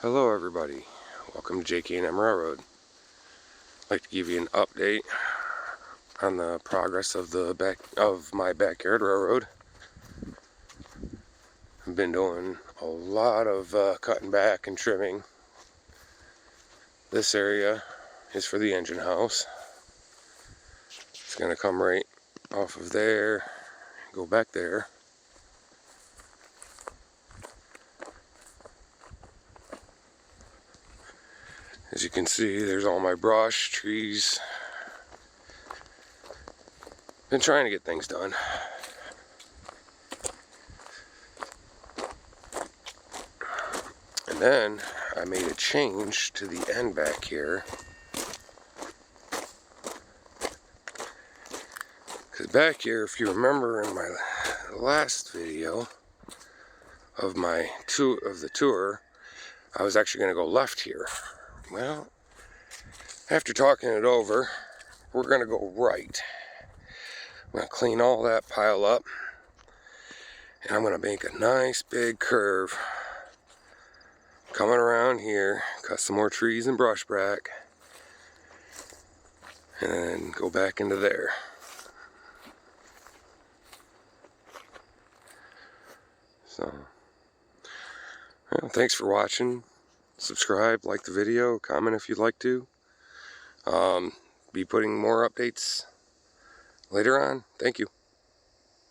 Hello everybody, welcome to JK&M Railroad. I'd like to give you an update on the progress of my backyard railroad. I've been doing a lot of cutting back and trimming. This area is for the engine house. It's going to come right off of there, go back there. As you can see, there's all my brush, trees. Been trying to get things done. And then I made a change to the end back here. Because back here, if you remember in my last video of the tour, I was actually going to go left here. Well, after talking it over, we're going to go right. I'm going to clean all that pile up, and I'm going to make a nice big curve coming around here, cut some more trees and brush back, and then go back into there. So, well, thanks for watching. Subscribe, like the video, comment if you'd like to. Be putting more updates later on. Thank you.